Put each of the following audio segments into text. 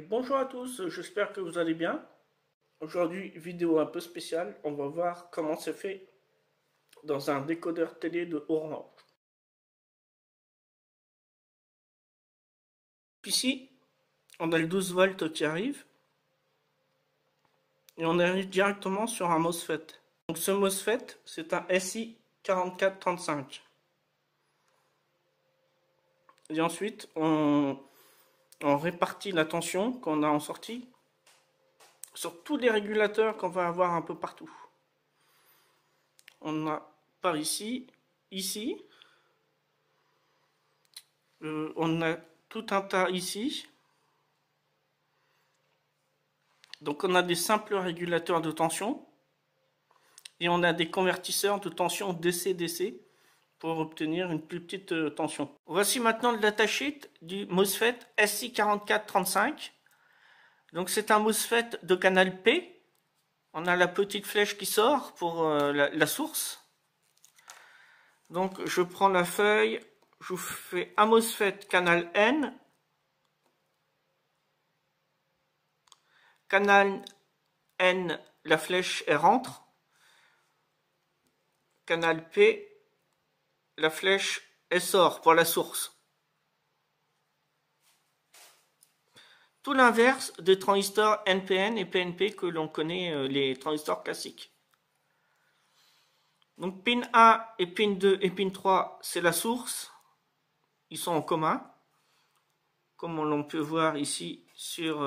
Bonjour à tous, j'espère que vous allez bien. Aujourd'hui, vidéo un peu spéciale, on va voir comment c'est fait dans un décodeur télé de Orange. Ici, on a le 12 volts qui arrive et on arrive directement sur un MOSFET. Donc ce MOSFET, c'est un SI4435. Et ensuite, on répartit la tension qu'on a en sortie sur tous les régulateurs qu'on va avoir un peu partout. On a par ici, ici, on a tout un tas ici. Donc on a des simples régulateurs de tension et on a des convertisseurs de tension DC-DC pour obtenir une plus petite tension. Voici maintenant le datasheet du MOSFET SI4435. Donc c'est un MOSFET de canal P. On a la petite flèche qui sort pour la source. Donc je prends la feuille, je vous fais un MOSFET canal N. Canal N, la flèche elle rentre. Canal P, la flèche elle sort pour la source. Tout l'inverse des transistors NPN et PNP que l'on connaît, les transistors classiques. Donc pin 1 et pin 2 et pin 3, c'est la source. Ils sont en commun, comme on peut voir ici sur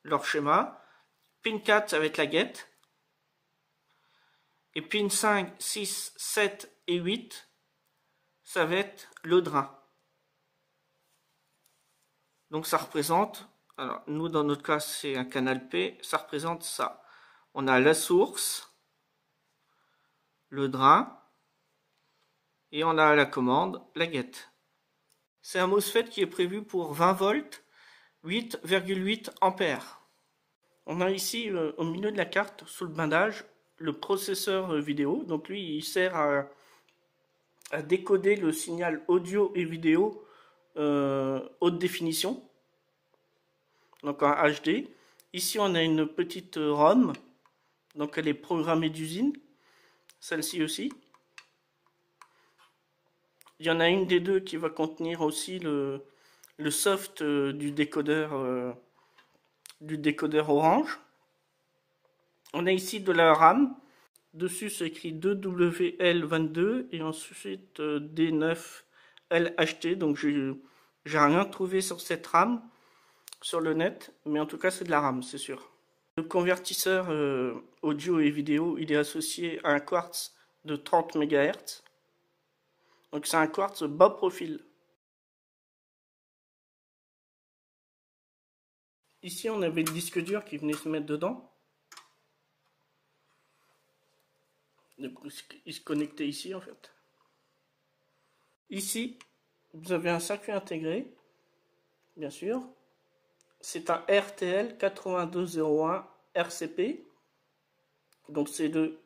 leur schéma. Pin 4, ça va être la guette. Et pin 5, 6, 7 et 8, ça va être le drain. Donc ça représente, alors nous dans notre cas c'est un canal P, ça représente ça. On a la source, le drain, et on a à la commande la guette. C'est un MOSFET qui est prévu pour 20 volts, 8,8 ampères. On a ici au milieu de la carte, sous le blindage, le processeur vidéo. Donc lui, il sert à décoder le signal audio et vidéo haute définition, donc en HD. Ici, on a une petite ROM, donc elle est programmée d'usine, celle-ci aussi. Il y en a une des deux qui va contenir aussi le soft du décodeur Orange. On a ici de la RAM. Dessus, c'est écrit 2WL22 et ensuite D9LHT. Donc, j'ai rien trouvé sur cette RAM sur le net, mais en tout cas, c'est de la RAM, c'est sûr. Le convertisseur audio et vidéo, il est associé à un quartz de 30 MHz. Donc, c'est un quartz bas profil. Ici, on avait le disque dur qui venait se mettre dedans. Il se connectait ici, en fait. Ici, vous avez un circuit intégré, bien sûr. C'est un RTL 8201 RCP. Donc, c'est de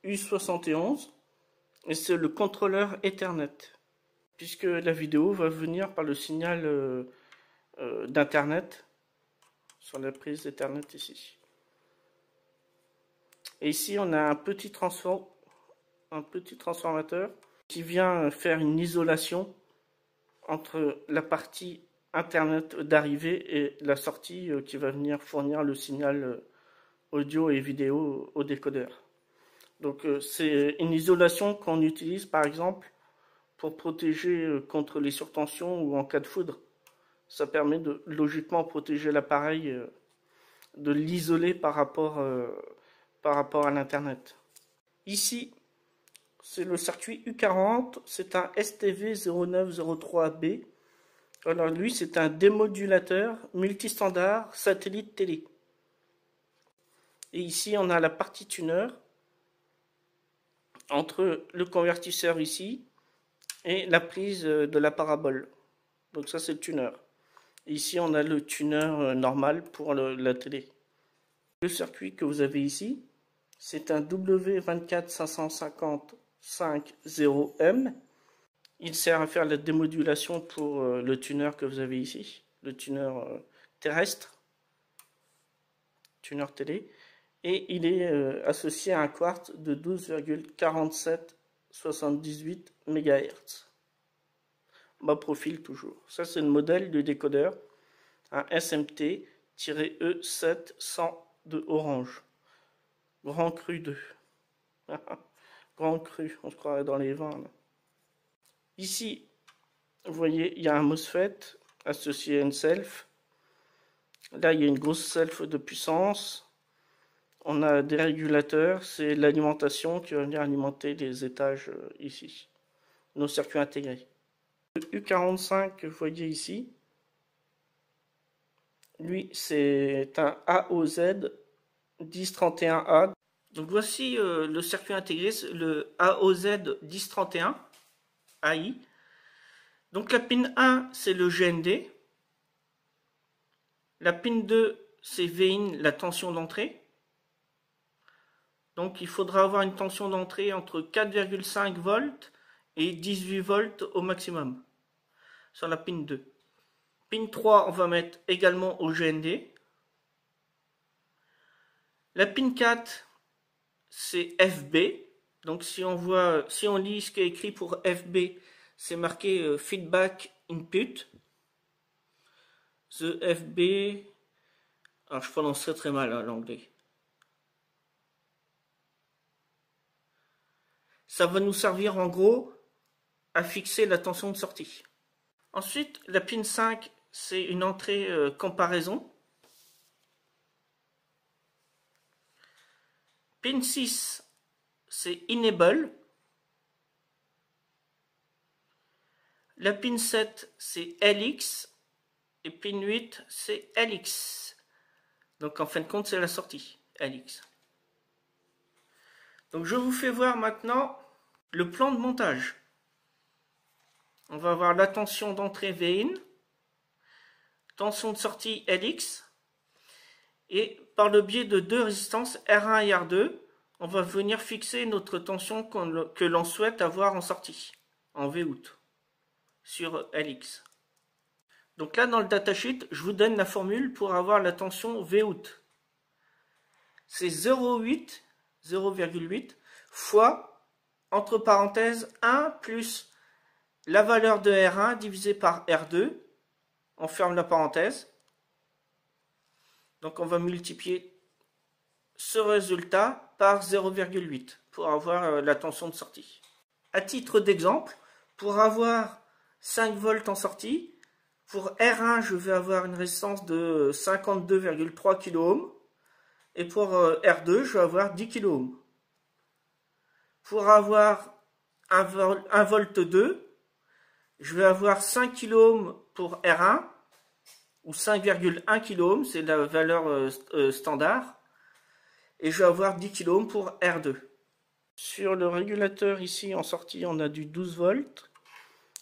U71. Et c'est le contrôleur Ethernet. Puisque la vidéo va venir par le signal d'Internet sur la prise Ethernet ici. Et ici, on a un petit transformateur qui vient faire une isolation entre la partie Internet d'arrivée et la sortie qui va venir fournir le signal audio et vidéo au décodeur. Donc c'est une isolation qu'on utilise par exemple pour protéger contre les surtensions ou en cas de foudre. Ça permet de logiquement protéger l'appareil, de l'isoler par rapport à l'Internet. Ici, c'est le circuit U40, c'est un STV0903B. Alors lui, c'est un démodulateur multistandard satellite télé. Et ici, on a la partie tuner entre le convertisseur ici et la prise de la parabole. Donc ça, c'est le tuner. Ici, on a le tuner normal pour la télé. Le circuit que vous avez ici, c'est un W24550-50M. Il sert à faire la démodulation pour le tuner que vous avez ici, le tuner terrestre, tuner télé, et il est associé à un quartz de 12,4778 MHz. Bas profil toujours. Ça c'est le modèle du décodeur, un SMT-E700 de Orange. Grand Cru 2. Grand Cru, on se croirait dans les vins là. Ici, vous voyez, il y a un MOSFET associé à une self. Là, il y a une grosse self de puissance. On a des régulateurs. C'est l'alimentation qui va venir alimenter les étages ici. Nos circuits intégrés. Le U45 que vous voyez ici, lui, c'est un AOZ 1031A. Donc voici le circuit intégré, le AOZ 1031 AI. Donc la pin 1, c'est le GND. La pin 2, c'est VIN, la tension d'entrée. Donc il faudra avoir une tension d'entrée entre 4,5 volts et 18 volts au maximum sur la pin 2. Pin 3, on va mettre également au GND. La pin 4, c'est FB. Donc si on lit ce qui est écrit pour FB, c'est marqué feedback input. The FB, alors je prononce très mal l'anglais. Ça va nous servir en gros à fixer la tension de sortie. Ensuite, la pin 5, c'est une entrée comparaison. Pin 6, c'est enable. La pin 7, c'est LX. Et pin 8, c'est LX. Donc en fin de compte, c'est la sortie, LX. Donc je vous fais voir maintenant le plan de montage. On va avoir la tension d'entrée VIN, tension de sortie LX, et par le biais de deux résistances R1 et R2, on va venir fixer notre tension que l'on souhaite avoir en sortie, en Vout, sur LX. Donc là, dans le datasheet, je vous donne la formule pour avoir la tension Vout. C'est 0,8 fois, entre parenthèses, 1 plus la valeur de R1 divisé par R2. On ferme la parenthèse. Donc on va multiplier ce résultat par 0,8 pour avoir la tension de sortie. À titre d'exemple, pour avoir 5 volts en sortie, pour R1, je vais avoir une résistance de 52,3 kΩ. Et pour R2, je vais avoir 10 kΩ. Pour avoir 1 volt 2, je vais avoir 5 kΩ pour R1, ou 5,1 kΩ, c'est la valeur standard. Et je vais avoir 10 kΩ pour R2. Sur le régulateur ici en sortie, on a du 12 volts.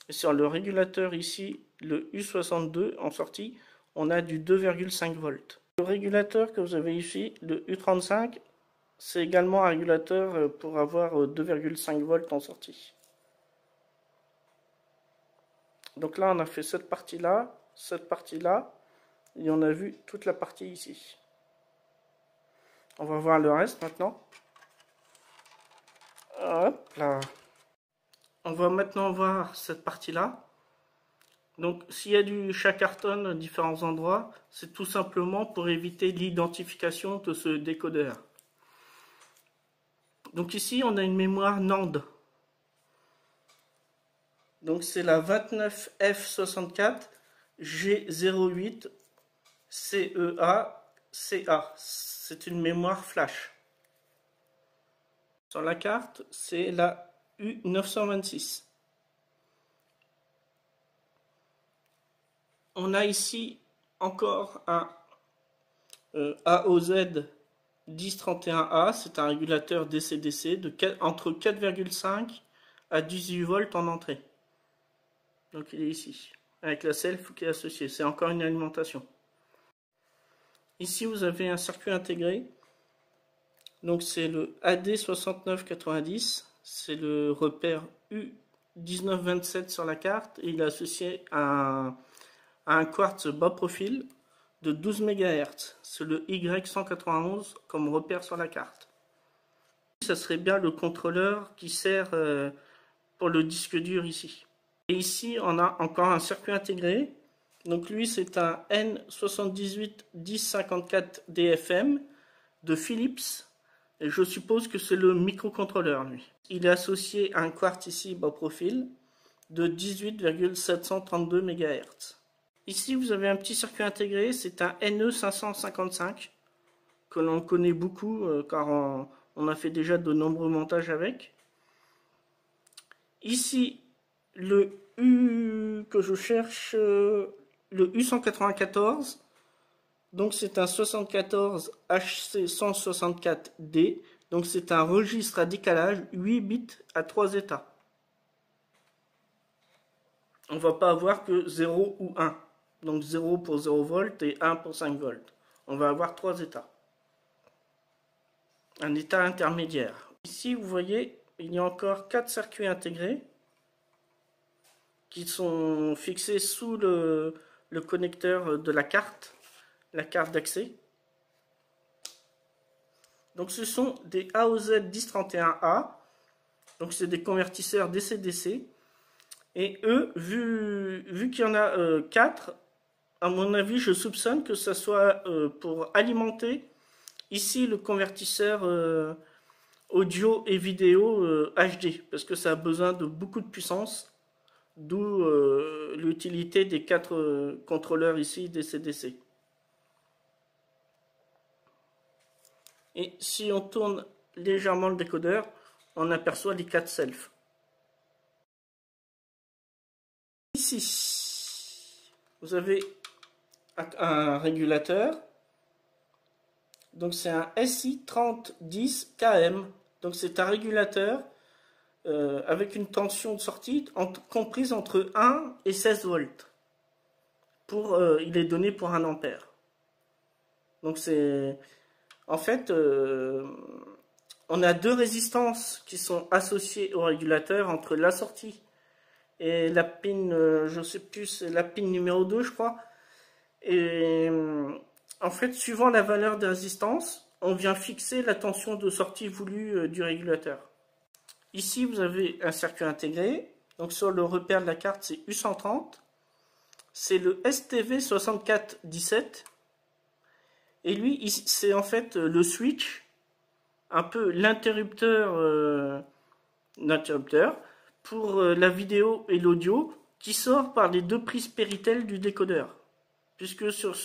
Et sur le régulateur ici, le U62 en sortie, on a du 2,5 volts. Le régulateur que vous avez ici, le U35, c'est également un régulateur pour avoir 2,5 volts en sortie. Donc là, on a fait cette partie-là, et on a vu toute la partie ici. On va voir le reste maintenant. Hop là. On va maintenant voir cette partie-là. Donc, s'il y a du chacarton à différents endroits, c'est tout simplement pour éviter l'identification de ce décodeur. Donc ici, on a une mémoire NAND. Donc c'est la 29F64 G08 CEA CA. C'est une mémoire flash. Sur la carte, c'est la U926. On a ici encore un AOZ 1031A, c'est un régulateur DC-DC entre 4,5 à 18 volts en entrée. Donc il est ici, avec la self qui est associée, c'est encore une alimentation. Ici vous avez un circuit intégré, donc c'est le AD6990, c'est le repère 1927 sur la carte et il est associé à un quartz bas profil de 12 MHz. C'est le Y191 comme repère sur la carte. Ça serait bien le contrôleur qui sert pour le disque dur ici. Et ici, on a encore un circuit intégré. Donc lui, c'est un N781054 DFM de Philips. Et je suppose que c'est le microcontrôleur, lui. Il est associé à un quartz ici bas profil de 18,732 MHz. Ici, vous avez un petit circuit intégré, c'est un NE555 que l'on connaît beaucoup car on a fait déjà de nombreux montages avec. Ici, le U que je cherche, le U194. Donc c'est un 74 HC164D. Donc c'est un registre à décalage 8 bits à 3 états. On ne va pas avoir que 0 ou 1. Donc 0 pour 0 volts et 1 pour 5 volts. On va avoir 3 états. Un état intermédiaire. Ici vous voyez, il y a encore 4 circuits intégrés qui sont fixés sous le connecteur de la carte d'accès. Donc ce sont des AOZ 1031A, donc c'est des convertisseurs DC-DC, et eux, vu qu'il y en a 4, à mon avis, je soupçonne que ce soit pour alimenter ici le convertisseur audio et vidéo HD, parce que ça a besoin de beaucoup de puissance, d'où l'utilité des 4 contrôleurs ici DC-DC. Et si on tourne légèrement le décodeur, on aperçoit les 4 selfs. Ici, vous avez un régulateur. Donc c'est un SI3010KM. Donc c'est un régulateur avec une tension de sortie comprise entre 1 et 16 volts. Il est donné pour 1 ampère. Donc c'est... En fait, on a 2 résistances qui sont associées au régulateur entre la sortie et la pin, je ne sais plus, c'est la pin numéro 2, je crois. Et en fait, suivant la valeur de résistance, on vient fixer la tension de sortie voulue du régulateur. Ici, vous avez un circuit intégré. Donc sur le repère de la carte, c'est U130. C'est le STV6417. Et lui, c'est en fait le switch, un peu l'interrupteur pour la vidéo et l'audio qui sort par les 2 prises Péritel du décodeur. Puisque sur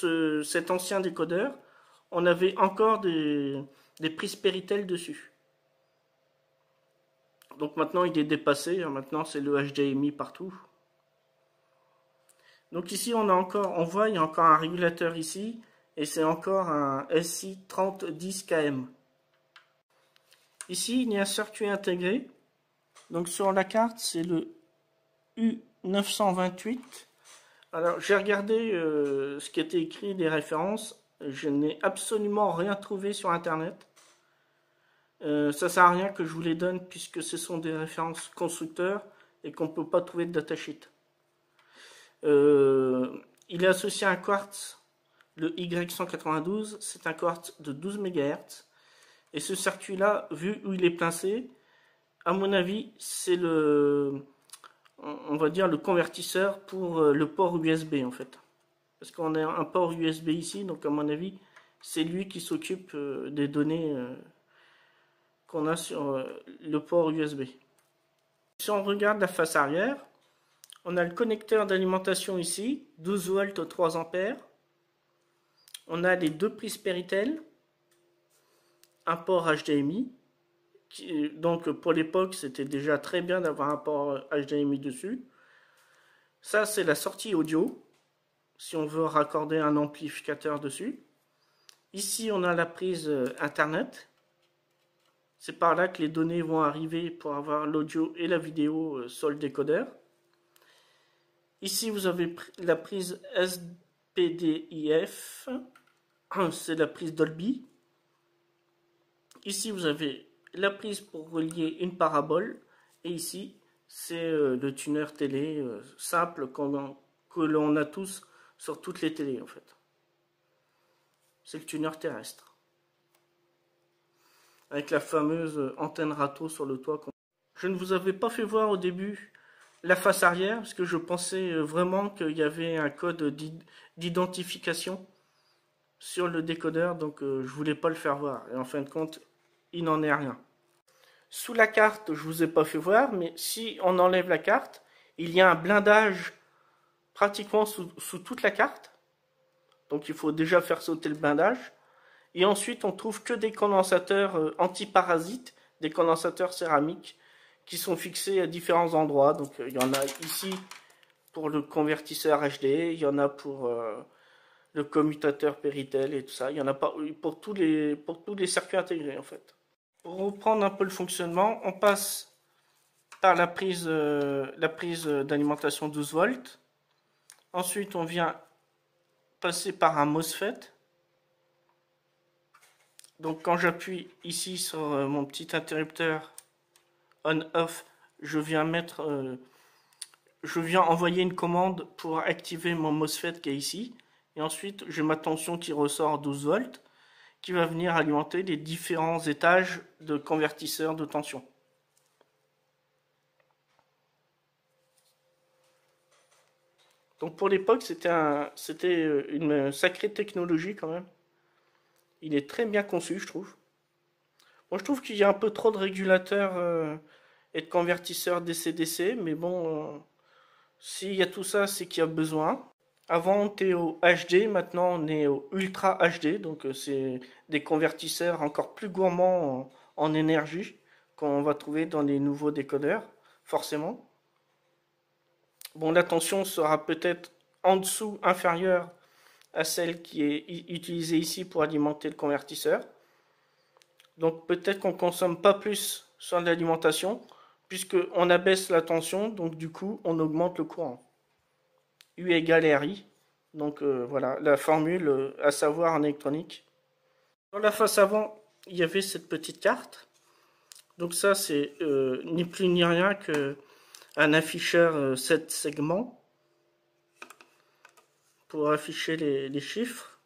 cet ancien décodeur, on avait encore des prises Péritel dessus. Donc maintenant il est dépassé, maintenant c'est le HDMI partout. Donc ici on voit il y a encore un régulateur ici. Et c'est encore un SI3010KM. Ici, il y a un circuit intégré. Donc sur la carte, c'est le U928. Alors, j'ai regardé ce qui était écrit, les références. Je n'ai absolument rien trouvé sur Internet. Ça sert à rien que je vous les donne puisque ce sont des références constructeurs et qu'on ne peut pas trouver de datasheet. Il est associé à un quartz. Le Y192, c'est un quartz de 12 MHz. Et ce circuit-là, vu où il est placé, à mon avis, c'est on va dire le convertisseur pour le port USB en fait. Parce qu'on a un port USB ici, donc à mon avis, c'est lui qui s'occupe des données qu'on a sur le port USB. Si on regarde la face arrière, on a le connecteur d'alimentation ici, 12 volts 3 ampères. On a les 2 prises Péritel, un port HDMI, donc pour l'époque c'était déjà très bien d'avoir un port HDMI dessus. Ça c'est la sortie audio, si on veut raccorder un amplificateur dessus. Ici on a la prise internet, c'est par là que les données vont arriver pour avoir l'audio et la vidéo sur le décodeur. Ici vous avez la prise SPDIF. C'est la prise Dolby. Ici, vous avez la prise pour relier une parabole. Et ici, c'est le tuner télé simple que l'on a tous sur toutes les télés en fait. C'est le tuner terrestre. Avec la fameuse antenne râteau sur le toit. Je ne vous avais pas fait voir au début la face arrière, parce que je pensais vraiment qu'il y avait un code d'identification sur le décodeur, donc je voulais pas le faire voir. Et en fin de compte, il n'en est rien. Sous la carte, je vous ai pas fait voir, mais si on enlève la carte, il y a un blindage pratiquement sous toute la carte. Donc il faut déjà faire sauter le blindage. Et ensuite, on trouve que des condensateurs antiparasites, des condensateurs céramiques, qui sont fixés à différents endroits. Donc il y en a ici pour le convertisseur HD, il y en a pour le commutateur Péritel et tout ça. Il y en a pas pour tous les circuits intégrés en fait. Pour reprendre un peu le fonctionnement, on passe par la prise d'alimentation 12 volts. Ensuite, on vient passer par un MOSFET. Donc quand j'appuie ici sur mon petit interrupteur on-off, je viens envoyer une commande pour activer mon MOSFET qui est ici. Et ensuite, j'ai ma tension qui ressort 12 volts, qui va venir alimenter les différents étages de convertisseurs de tension. Donc pour l'époque, c'était une sacrée technologie quand même. Il est très bien conçu, je trouve. Moi, je trouve qu'il y a un peu trop de régulateurs et de convertisseurs DC-DC, mais bon, s'il y a tout ça, c'est qu'il y a besoin. Avant, on était au HD, maintenant on est au Ultra HD, donc c'est des convertisseurs encore plus gourmands en énergie qu'on va trouver dans les nouveaux décodeurs, forcément. Bon, la tension sera peut-être en dessous, inférieure à celle qui est utilisée ici pour alimenter le convertisseur. Donc peut-être qu'on ne consomme pas plus sur l'alimentation, puisqu'on abaisse la tension, donc du coup on augmente le courant. U égale RI, donc voilà la formule à savoir en électronique. Dans la face avant, il y avait cette petite carte. Donc ça c'est ni plus ni rien qu'un afficheur 7 segments pour afficher les chiffres.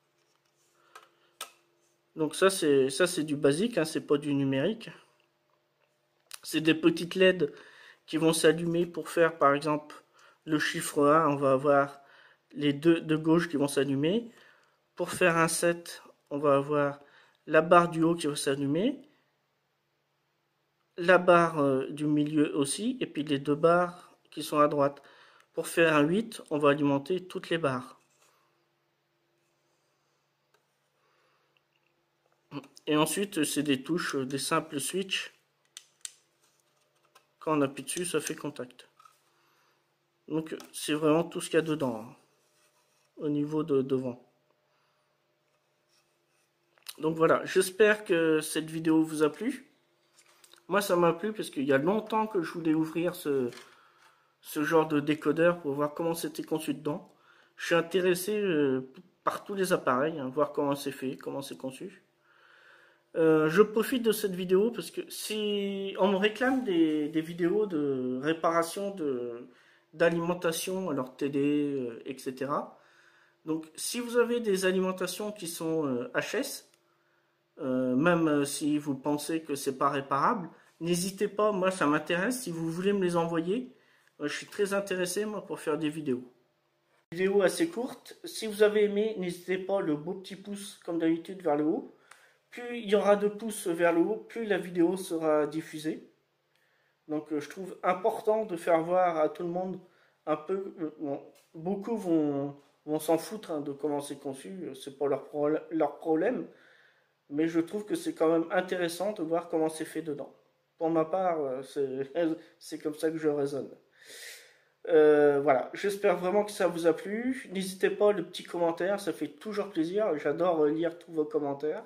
Donc ça c'est du basique, hein, c'est pas du numérique. C'est des petites LED qui vont s'allumer pour faire par exemple le chiffre 1, on va avoir les deux de gauche qui vont s'allumer. Pour faire un 7, on va avoir la barre du haut qui va s'allumer, la barre du milieu aussi, et puis les deux barres qui sont à droite. Pour faire un 8, on va alimenter toutes les barres. Et ensuite, c'est des touches, des simples switches. Quand on appuie dessus, ça fait contact. Donc c'est vraiment tout ce qu'il y a dedans, hein, au niveau de devant. Donc voilà, j'espère que cette vidéo vous a plu. Moi ça m'a plu parce qu'il y a longtemps que je voulais ouvrir ce genre de décodeur pour voir comment c'était conçu dedans. Je suis intéressé par tous les appareils, hein, voir comment c'est fait, comment c'est conçu. Je profite de cette vidéo parce que si on me réclame des vidéos de réparation d'alimentation, alors télé, etc. Donc si vous avez des alimentations qui sont HS, même si vous pensez que c'est pas réparable, n'hésitez pas, moi ça m'intéresse, si vous voulez me les envoyer, je suis très intéressé moi pour faire des vidéos. Vidéo assez courte, si vous avez aimé, n'hésitez pas le beau petit pouce comme d'habitude vers le haut. Plus il y aura de pouces vers le haut, plus la vidéo sera diffusée. Donc je trouve important de faire voir à tout le monde un peu, bon, beaucoup vont s'en foutre hein, de comment c'est conçu, c'est pas leur problème, mais je trouve que c'est quand même intéressant de voir comment c'est fait dedans. Pour ma part, c'est comme ça que je raisonne. Voilà, j'espère vraiment que ça vous a plu. N'hésitez pas, le petit commentaire, ça fait toujours plaisir. J'adore lire tous vos commentaires.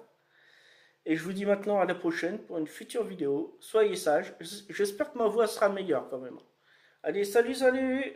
Et je vous dis maintenant à la prochaine pour une future vidéo. Soyez sages. J'espère que ma voix sera meilleure quand même. Allez, salut, salut!